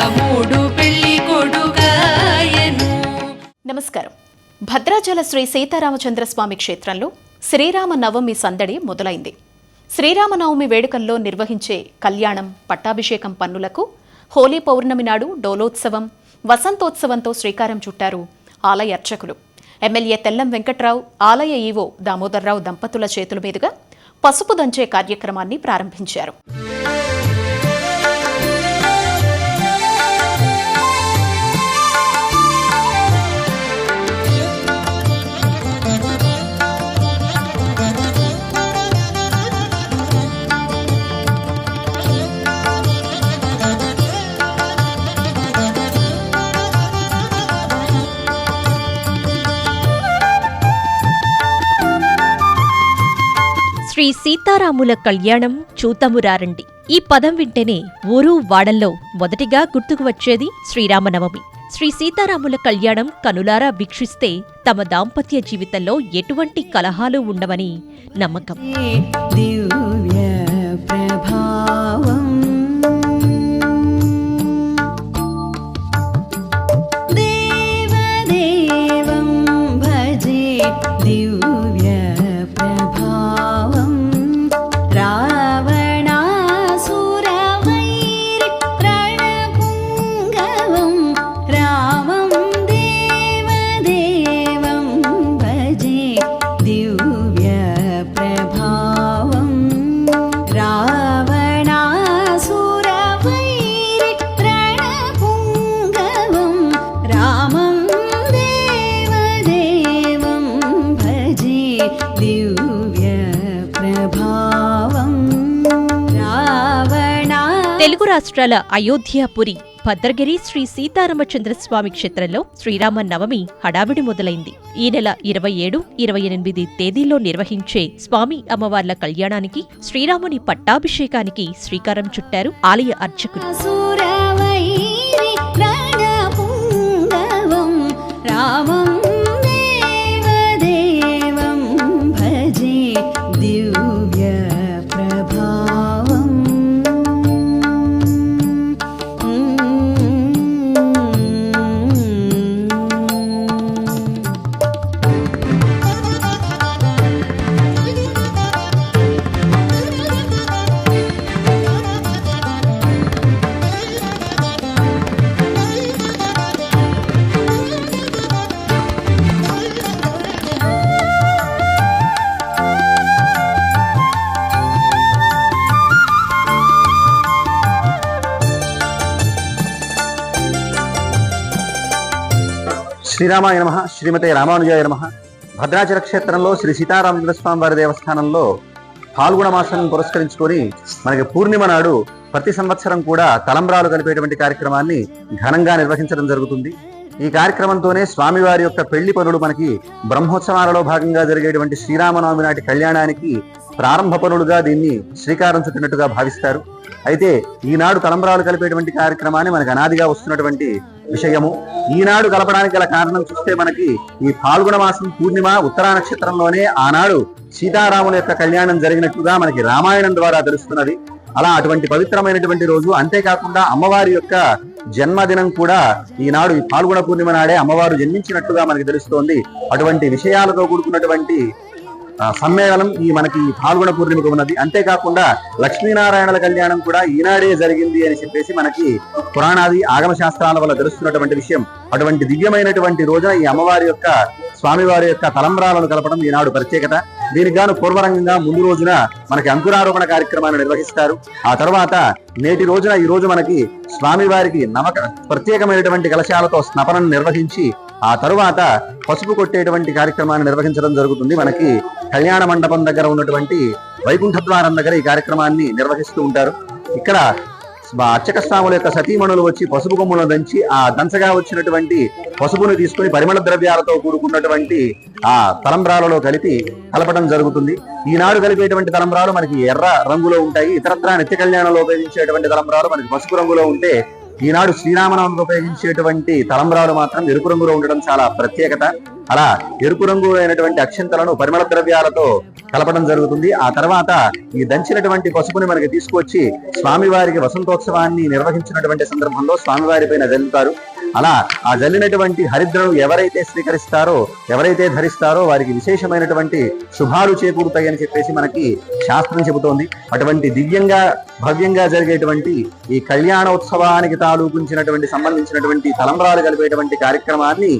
రాముడు పెళ్లి కొడుకాయను. నమస్కారం. భద్రాచల శ్రీ సీతారామచంద్రస్వామి క్షేత్రంలో శ్రీరామ నవమి సందడి మొదలైంది. శ్రీరామనవమి వేడుకల్లో నిర్వహించే కళ్యాణం, పట్టాభిషేకం పన్నులకు హోలీ పౌర్ణమి నాడు డోలోత్సవం, వసంతోత్సవంతో శ్రీకారం చుట్టారు ఆలయ అర్చకులు. ఎమ్మెల్యే తెల్లం వెంకట్రావు, ఆలయ ఈవో దామోదర్రావు దంపతుల చేతుల మీదుగా పసుపు దంచే కార్యక్రమాన్ని ప్రారంభించారు. శ్రీ సీతారాముల కళ్యాణం చూతమురారండి. ఈ పదం వింటేనే ఊరు వాడల్లో మొదటిగా గుర్తుకు వచ్చేది శ్రీరామనవమి. శ్రీ సీతారాముల కళ్యాణం కనులారా వీక్షిస్తే తమ దాంపత్య జీవితంలో ఎటువంటి కలహాలు ఉండవని నమ్మకం. తెలుగు రాష్ట్రాల అయోధ్యాపురి భద్రగిరి శ్రీ సీతారామచంద్రస్వామి క్షేత్రంలో శ్రీరామ నవమి హడావిడి మొదలైంది. ఈ నెల 27, 28 తేదీల్లో నిర్వహించే స్వామి అమ్మవార్ల కళ్యాణానికి, శ్రీరాముని పట్టాభిషేకానికి శ్రీకారం చుట్టారు ఆలయ అర్చకులు. శ్రీరామాయ నమః. శ్రీమతే రామానుజాయ నమః. భద్రాచల క్షేత్రంలో శ్రీ సీతారామచంద్రస్వామి వారి దేవస్థానంలో పాల్గొన మాసం పురస్కరించుకొని మనకి పూర్ణిమ నాడు ప్రతి సంవత్సరం కూడా తలంబ్రాలు కలిపేటువంటి కార్యక్రమాన్ని ఘనంగా నిర్వహించడం జరుగుతుంది. ఈ కార్యక్రమంతోనే స్వామివారి యొక్క పెళ్లి పనులు మనకి బ్రహ్మోత్సవాలలో భాగంగా జరిగేటువంటి శ్రీరామనవమి నాటి కళ్యాణానికి ప్రారంభ పనులుగా దీన్ని శ్రీకారం చుట్టినట్టుగా భావిస్తారు. అయితే ఈనాడు తలంబ్రాలు కలిపేటువంటి కార్యక్రమాన్ని మనకు అనాదిగా వస్తున్నటువంటి విషయము. ఈనాడు కలపడానికి గల కారణం చూస్తే మనకి ఈ పాల్గొన మాసం పూర్ణిమ ఉత్తరా నక్షత్రంలోనే ఆనాడు సీతారాముల యొక్క కళ్యాణం జరిగినట్టుగా మనకి రామాయణం ద్వారా తెలుస్తున్నది. అలా అటువంటి పవిత్రమైనటువంటి రోజు. అంతేకాకుండా అమ్మవారి యొక్క జన్మదినం కూడా ఈనాడు ఈ పాల్గొన పూర్ణిమ నాడే అమ్మవారు జన్మించినట్టుగా మనకి తెలుస్తోంది. అటువంటి విషయాలతో కూడుకున్నటువంటి సమ్మేళనం ఈ మనకి పాల్గొన పూర్ణిమకు ఉన్నది. అంతేకాకుండా లక్ష్మీనారాయణల కళ్యాణం కూడా ఈనాడే జరిగింది అని చెప్పేసి మనకి పురాణాది ఆగమ శాస్త్రాల వల్ల తెలుస్తున్నటువంటి విషయం. అటువంటి దివ్యమైనటువంటి రోజున ఈ అమ్మవారి యొక్క స్వామివారి యొక్క తలంబ్రాలను కలపడం ఈనాడు ప్రత్యేకత. దీనికి గాను పూర్వరంగంగా ముందు రోజున మనకి అంకురారోపణ కార్యక్రమాన్ని నిర్వహిస్తారు. ఆ తర్వాత నేటి రోజున ఈ రోజు మనకి స్వామివారికి ప్రత్యేకమైనటువంటి కలశాలతో స్నపనం నిర్వహించి ఆ తరువాత పసుపు కొట్టేటువంటి కార్యక్రమాన్ని నిర్వహించడం జరుగుతుంది. మనకి కళ్యాణ మండపం దగ్గర ఉన్నటువంటి వైకుంఠ ద్వారం దగ్గర ఈ కార్యక్రమాన్ని నిర్వహిస్తూ ఉంటారు. ఇక్కడ అర్చక స్వాముల యొక్క సతీమణులు వచ్చి పసుపు కొమ్ములను దంచి ఆ దంచగా వచ్చినటువంటి పసుపును తీసుకుని పరిమళ ద్రవ్యాలతో కూడుకున్నటువంటి ఆ తలంబ్రాలలో కలపడం జరుగుతుంది. ఈనాడు కలిపేటువంటి తలంబ్రాలు మనకి ఎర్ర రంగులో ఉంటాయి. ఇతరత్రా నిత్య కళ్యాణంలో ఉపయోగించేటువంటి తలంబ్రాలు మనకి పసుపు రంగులో ఉంటే, ఈనాడు శ్రీరామనవమికి ఉపయోగించేటువంటి తలంబ్రాలు మాత్రం ఎరుపు రంగులో ఉండడం చాలా ప్రత్యేకత. అలా ఎరుపు రంగు అయినటువంటి అక్షంతలను పరిమళ ద్రవ్యాలతో కలపడం జరుగుతుంది. ఆ తర్వాత ఈ దంచినటువంటి పసుపుని మనకి తీసుకొచ్చి స్వామివారికి వసంతోత్సవాన్ని నిర్వహించినటువంటి సందర్భంలో స్వామివారి పైన జల్లుతారు. అలా ఆ జల్లినటువంటి హరిద్రను ఎవరైతే స్వీకరిస్తారో, ఎవరైతే ధరిస్తారో వారికి విశేషమైనటువంటి శుభాలు చేకూరుతాయని చెప్పేసి మనకి శాస్త్రం చెబుతోంది. అటువంటి దివ్యంగా భవ్యంగా జరిగేటువంటి ఈ కళ్యాణోత్సవానికి తాలూకుంచినటువంటి సంబంధించినటువంటి తలంబ్రాలు కలిపేటువంటి కార్యక్రమాన్ని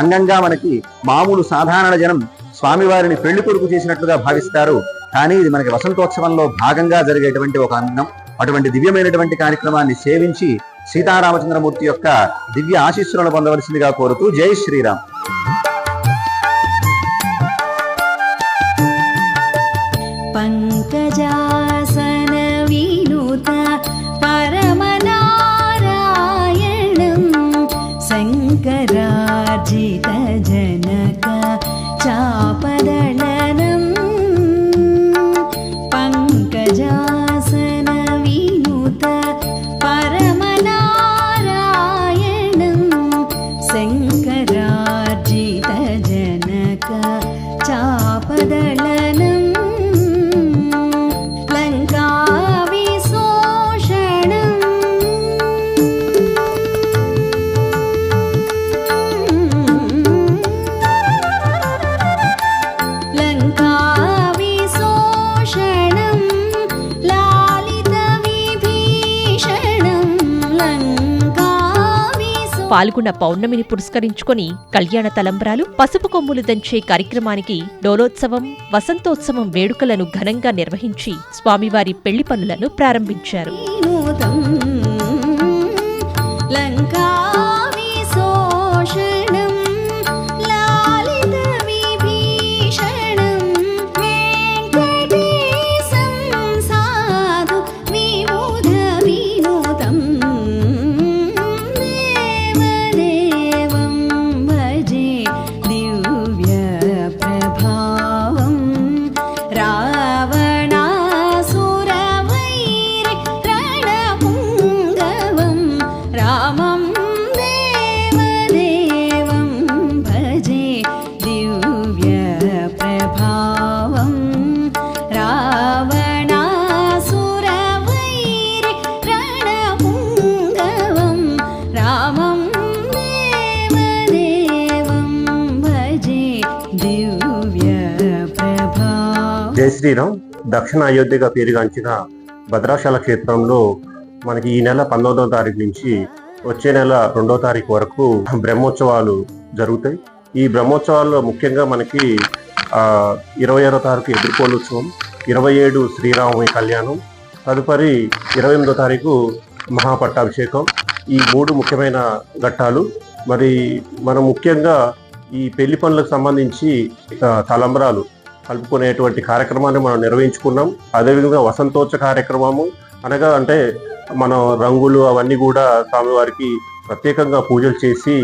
అంగంగా మనకి మామూలు సాధారణ జనం స్వామివారిని పెళ్లి కొడుకు చేసినట్లుగా భావిస్తారు. కానీ ఇది మనకి వసంతోత్సవంలో భాగంగా జరిగేటువంటి ఒక అంగం. అటువంటి దివ్యమైనటువంటి కార్యక్రమాన్ని సేవించి సీతారామచంద్రమూర్తి యొక్క దివ్య ఆశీస్సులను పొందవలసిందిగా కోరుతూ జై శ్రీరామ్. పంకజాసన వినుత పరమనారాయణం శంకరార్జిత జనక చాపదళనం పంకజాసన వినుత పరమనారాయణం శంకరార్జిత జనక చాపదళనం లంకా విశోషణం లంకా విశోషణం లాలిత విభీషణం లంకా పాల్గొన్న పౌర్ణమిని పురస్కరించుకొని కళ్యాణ తలంబ్రాలు, పసుపు కొమ్ములు దంచే కార్యక్రమానికి డోలోత్సవం, వసంతోత్సవం వేడుకలను ఘనంగా నిర్వహించి స్వామివారి పెళ్లి పనులను ప్రారంభించారు. వినూతం లంకా విశోషణం లాలిత విభీషణం వెంకటేశం సాధు విబుధ వినూతం దేవదేవం భజే దివ్య ప్రభావం రావణాసురవైరి రణపుంగవం రామం దేవదేవం భజే దివ్య ప్రభావం రావణాసురవైరి రణపుంగవం రామం దేవదేవం భజే దివ్య ప్రభావం. జై శ్రీరామ్. దక్షిణ అయోధ్యగా పేరుగాంచిన భద్రాచల క్షేత్రంలో మనకి ఈ నెల 19వ తారీఖు నుంచి వచ్చే నెల 2వ తారీఖు వరకు బ్రహ్మోత్సవాలు జరుగుతాయి. ఈ బ్రహ్మోత్సవాల్లో ముఖ్యంగా మనకి 26వ తారీఖు ఎదుర్కోలుత్సవం, 27 శ్రీరామయ్య కళ్యాణం, తదుపరి 28వ తారీఖు మహాపట్టాభిషేకం. ఈ 3 ముఖ్యమైన ఘట్టాలు. మరి మనం ముఖ్యంగా ఈ పెళ్లి పనులకు సంబంధించి తలంబ్రాలు కలుపుకునేటువంటి కార్యక్రమాన్ని మనం నిర్వహించుకున్నాం. అదేవిధంగా వసంతోత్సవ కార్యక్రమము అనగా అంటే మనం రంగులు అవన్నీ కూడా స్వామివారికి ప్రత్యేకంగా పూజలు చేసి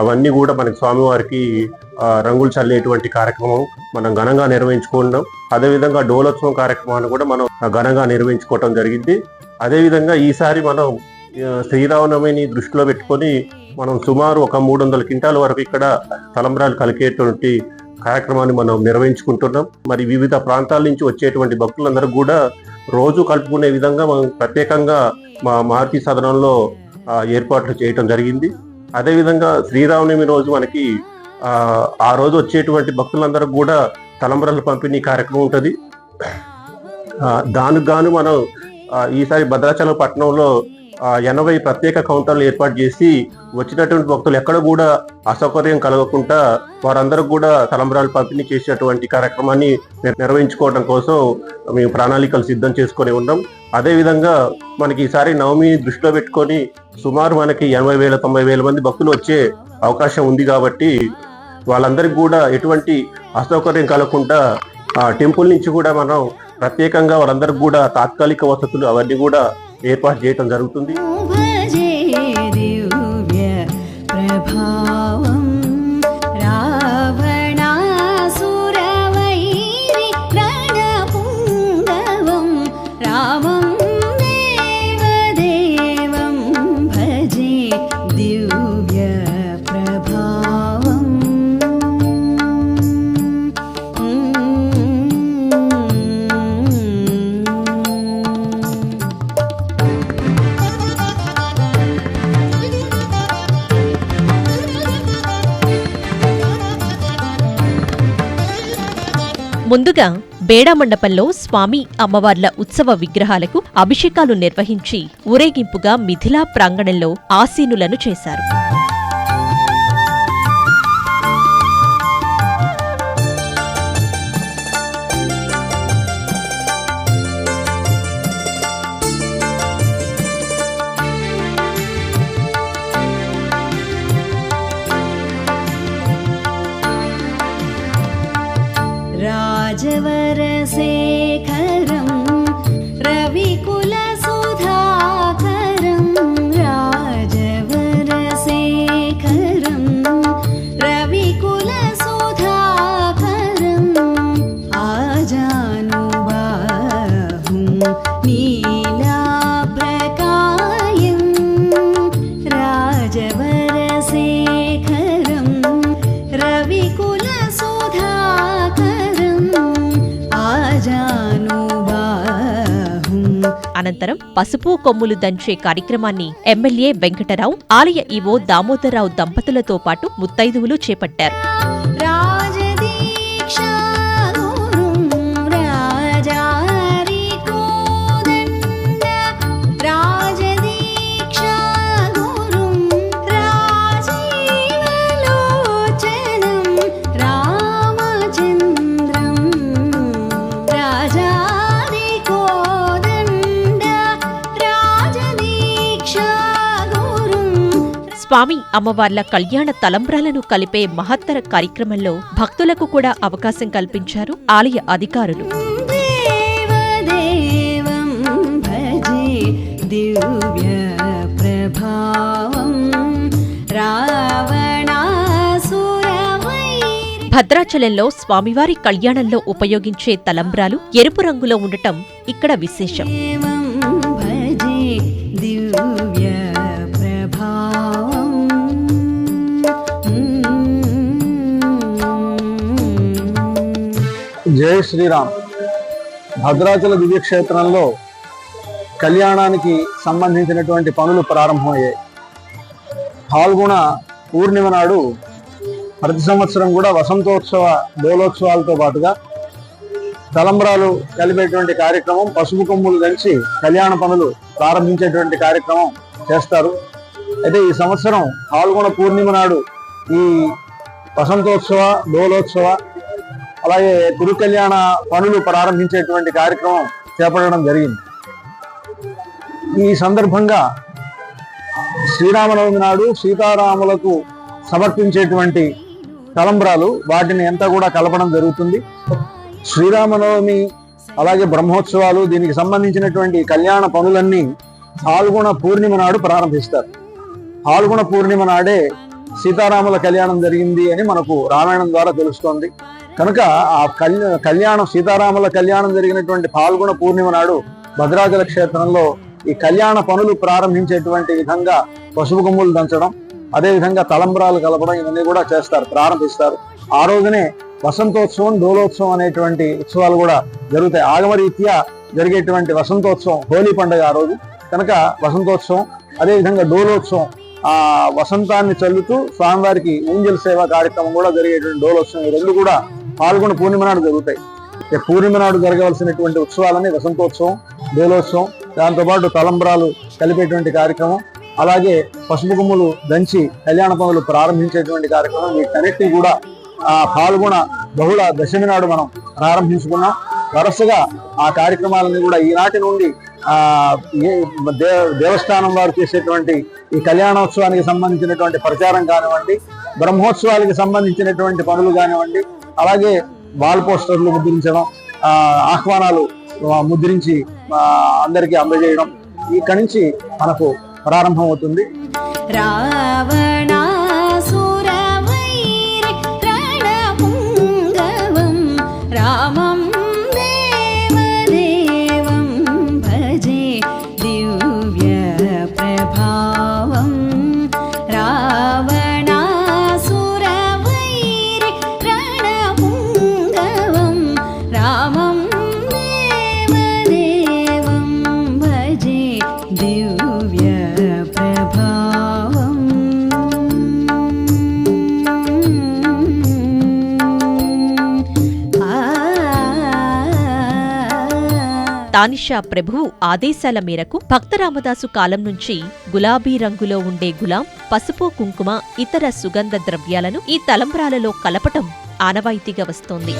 అవన్నీ కూడా మనకి స్వామివారికి రంగులు చల్లేటువంటి కార్యక్రమం మనం ఘనంగా నిర్వహించుకున్నాం. అదేవిధంగా డోలోత్సవం కార్యక్రమాన్ని కూడా మనం ఘనంగా నిర్వహించుకోవటం జరిగింది. అదేవిధంగా ఈసారి మనం శ్రీరామనవమిని దృష్టిలో పెట్టుకొని మనం సుమారు ఒక 300 క్వింటాల వరకు ఇక్కడ తలంబ్రాలు కలిగేటువంటి కార్యక్రమాన్ని మనం నిర్వహించుకుంటున్నాం. మరి వివిధ ప్రాంతాల నుంచి వచ్చేటువంటి భక్తులందరూ కూడా రోజు కలుపుకునే విధంగా మనం ప్రత్యేకంగా మా మారుతి సదనంలో ఏర్పాట్లు చేయటం జరిగింది. అదేవిధంగా శ్రీరామనవమి రోజు మనకి ఆ రోజు వచ్చేటువంటి భక్తులందరూ కూడా తలంబ్రాల పంపిణీ కార్యక్రమం ఉంటుంది. దానికి గాను మనం ఈసారి భద్రాచలం పట్టణంలో 80 ప్రత్యేక కౌంటర్లు ఏర్పాటు చేసి వచ్చినటువంటి భక్తులు ఎక్కడ కూడా అసౌకర్యం కలగకుండా వారందరూ కూడా తలంబ్రాలు పంపిణీ చేసేటువంటి కార్యక్రమాన్ని నిర్వహించుకోవడం కోసం మేము ప్రణాళికలు సిద్ధం చేసుకొని ఉన్నాం. అదేవిధంగా మనకి ఈసారి నవమి దృష్టిలో పెట్టుకొని సుమారు మనకి 80,000-90,000 మంది భక్తులు వచ్చే అవకాశం ఉంది. కాబట్టి వాళ్ళందరికీ కూడా ఎటువంటి అసౌకర్యం కలగకుండా టెంపుల్ నుంచి కూడా మనం ప్రత్యేకంగా వాళ్ళందరికీ కూడా తాత్కాలిక వసతులు అవన్నీ కూడా ఏర్పాటు చేయటం జరుగుతుంది. భజే దివ్య ప్రభావం రావణాసురవైరి రణపుంగవం రామం దేవదేవం భజే దివ్య ప్రభావం ముందుగా బేడా మండపంలో స్వామి అమ్మవార్ల ఉత్సవ విగ్రహాలకు అభిషేకాలు నిర్వహించి ఊరేగింపుగా మిథిలా ప్రాంగణంలో ఆసీనులను చేశారు. राजवरशेखरं रविकुलसुधाकरं राजवरशेखरं रविकुलसुधाकरम् आजानुबाहुं नीलाप्रकायं राजवरशेखरं అనంతరం పసుపు కొమ్ములు దంచే కార్యక్రమాన్ని ఎమ్మెల్యే వెంకటరావు, ఆలయ ఈవో దామోదరరావు దంపతులతో పాటు ముత్తైదువులు చేపట్టారు. స్వామి అమ్మవార్ల కళ్యాణ తలంబ్రాలను కలిపే మహత్తర కార్యక్రమంలో భక్తులకు కూడా అవకాశం కల్పించారు ఆలయ అధికారులు. భద్రాచలంలో స్వామివారి కళ్యాణంలో ఉపయోగించే తలంబ్రాలు ఎరుపు రంగులో ఉండటం ఇక్కడ విశేషం. జై శ్రీరామ్. భద్రాచల దివ్యక్షేత్రంలో కళ్యాణానికి సంబంధించినటువంటి పనులు ప్రారంభమయ్యాయి. పాల్గొన పూర్ణిమ నాడు ప్రతి సంవత్సరం కూడా వసంతోత్సవ డోలోత్సవాలతో పాటుగా తలంబ్రాలు కలిపేటువంటి కార్యక్రమం, పసుపు కొమ్ములు దంచి కళ్యాణ పనులు ప్రారంభించేటువంటి కార్యక్రమం చేస్తారు. అయితే ఈ సంవత్సరం పాల్గొన పూర్ణిమ నాడు ఈ వసంతోత్సవ డోలోత్సవ అలాగే గురు కళ్యాణ పనులు ప్రారంభించేటువంటి కార్యక్రమం చేపట్టడం జరిగింది. ఈ సందర్భంగా శ్రీరామనవమి నాడు సీతారాములకు సమర్పించేటువంటి తలంబ్రాలు వాటిని అంతా కూడా కలపడం జరుగుతుంది. శ్రీరామనవమి అలాగే బ్రహ్మోత్సవాలు దీనికి సంబంధించినటువంటి కళ్యాణ పనులన్నీ పాల్గొన పూర్ణిమ నాడు ప్రారంభిస్తారు. పాల్గొన పూర్ణిమ నాడే సీతారాముల కళ్యాణం జరిగింది అని మనకు రామాయణం ద్వారా తెలుస్తోంది. కనుక ఆ కళ్యాణం సీతారాముల కళ్యాణం జరిగినటువంటి పాల్గొన పూర్ణిమ నాడు భద్రాచల క్షేత్రంలో ఈ కళ్యాణ పనులు ప్రారంభించేటువంటి విధంగా పసుపు కొమ్ములు దంచడం, అదేవిధంగా తలంబ్రాలు కలపడం ఇవన్నీ కూడా చేస్తారు, ప్రారంభిస్తారు. ఆ రోజునే వసంతోత్సవం డోలోత్సవం అనేటువంటి ఉత్సవాలు కూడా జరుగుతాయి. ఆగమరీత్యా జరిగేటువంటి వసంతోత్సవం హోలీ పండుగ ఆ రోజు కనుక వసంతోత్సవం, అదేవిధంగా డోలోత్సవం ఆ వసంతాన్ని చల్లుతూ స్వామివారికి ఊంజల్ సేవ కార్యక్రమం కూడా జరిగేటువంటి డోలోత్సవం, ఈ రెండు కూడా పాల్గొన పూర్ణిమ నాడు జరుగుతాయి. పూర్ణిమ నాడు జరగవలసినటువంటి ఉత్సవాలని వసంతోత్సవం, డోలోత్సవం, దాంతోపాటు తలంబ్రాలు కలిపేటువంటి కార్యక్రమం, అలాగే పసుపు కొమ్ములు దంచి కళ్యాణ పనులు ప్రారంభించేటువంటి కార్యక్రమం, వీటన్నిటినీ కూడా పాల్గొన బహుళ దశమి నాడు మనం ప్రారంభించుకున్నాం. వరుసగా ఆ కార్యక్రమాలన్నీ కూడా ఈనాటి నుండి దేవస్థానం వారు చేసేటువంటి ఈ కళ్యాణోత్సవానికి సంబంధించినటువంటి ప్రచారం కానివ్వండి, బ్రహ్మోత్సవాలకు సంబంధించినటువంటి పనులు కానివ్వండి, అలాగే వాల్ పోస్టర్లు ముద్రించడం, ఆహ్వానాలు ముద్రించి అందరికీ అందజేయడం ఇక్కడి నుంచి మనకు ప్రారంభం అవుతుంది. తానిషా ప్రభువు ఆదేశాల మేరకు భక్త రామదాసు కాలం నుంచి గులాబీ రంగులో ఉండే గులాం, పసుపు, కుంకుమ, ఇతర సుగంధ ద్రవ్యాలను ఈ తలంబ్రాలలో కలపటం ఆనవాయితీగా వస్తోంది.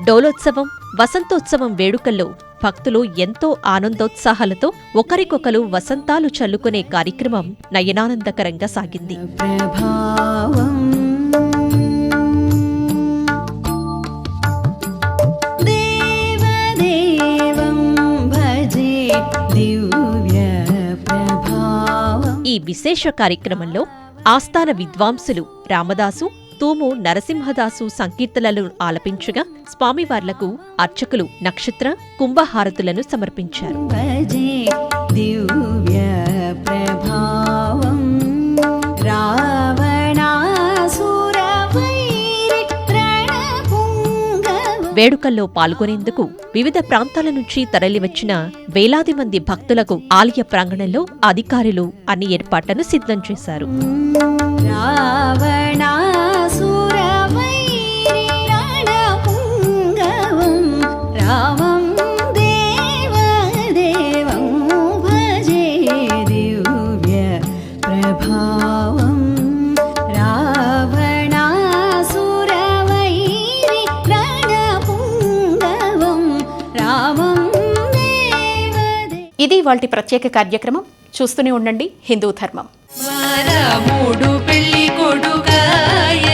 డోలోత్సవం, వసంతోత్సవం వేడుకల్లో భక్తులు ఎంతో ఆనందోత్సాహాలతో ఒకరికొకరు వసంతాలు చల్లుకునే కార్యక్రమం నయనానందకరంగా సాగింది. ప్రభావం దేవదేవం భజే దివ్య ప్రభావం. ఈ విశేష కార్యక్రమంలో ఆస్థాన విద్వాంసులు రామదాసు, తూము నరసింహదాసు సంకీర్తనలు ఆలపించగా స్వామివార్లకు అర్చకులు నక్షత్ర, కుంభహారతులను సమర్పించారు. భజే దివ్య ప్రభావం రావణాసుర వైరి రణపుంగవం. వేడుకల్లో పాల్గొనేందుకు వివిధ ప్రాంతాల నుంచి తరలివచ్చిన వేలాది మంది భక్తులకు ఆలయ ప్రాంగణంలో అధికారులు అన్ని ఏర్పాట్లను సిద్ధం చేశారు. రావణాసుర వైరి రణపుంగవం రామం దేవదేవం భజే దివ్య ప్రభావం రావణాసుర వైరి రణపుంగవం రామం దేవదే. ఇది వాల్టి ప్రత్యేక కార్యక్రమం. చూస్తూనే ఉండండి హిందూ ధర్మం. వారముడు పెళ్లి కొడుకాయ